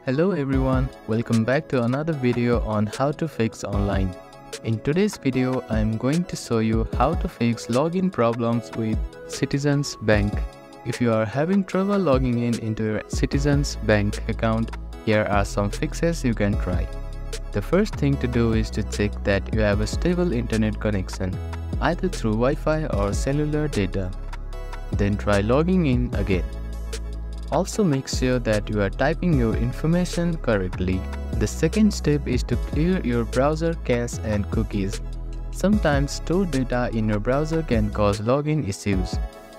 Hello everyone, welcome back to another video on how to fix online. In today's video, I am going to show you how to fix login problems with Citizens Bank. If you are having trouble logging into your Citizens Bank account, here are some fixes you can try. The first thing to do is to check that you have a stable internet connection, either through Wi-Fi or cellular data. Then try logging in again. Also make sure that you are typing your information correctly. The second step is to clear your browser cache and cookies. Sometimes stored data in your browser can cause login issues.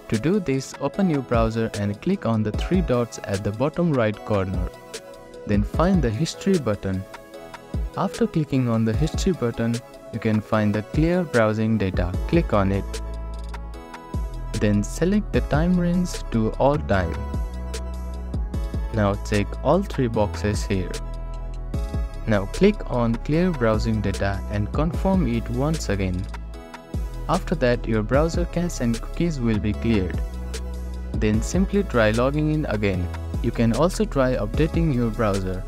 To do this, open your browser and click on the three dots at the bottom right corner. Then find the History button. After clicking on the History button, you can find the Clear Browsing Data. Click on it. Then select the time range to all time. Now check all three boxes here. Now click on Clear Browsing Data and confirm it once again. After that, your browser cache and cookies will be cleared. Then simply try logging in again. You can also try updating your browser.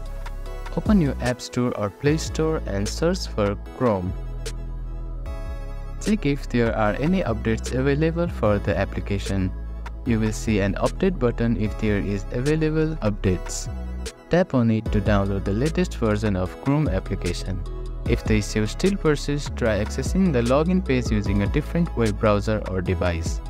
Open your App Store or Play Store and search for Chrome. Check if there are any updates available for the application. You will see an update button if there is available updates. Tap on it to download the latest version of Chrome application. If the issue still persists, try accessing the login page using a different web browser or device.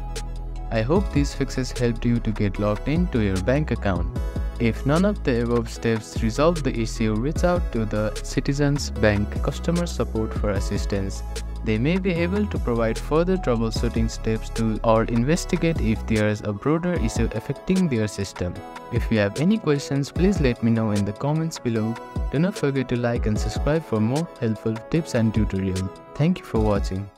I hope these fixes helped you to get logged into your bank account. If none of the above steps resolve the issue, reach out to the Citizens Bank customer support for assistance. They may be able to provide further troubleshooting steps or investigate if there is a broader issue affecting their system. If you have any questions, please let me know in the comments below. Do not forget to like and subscribe for more helpful tips and tutorials. Thank you for watching.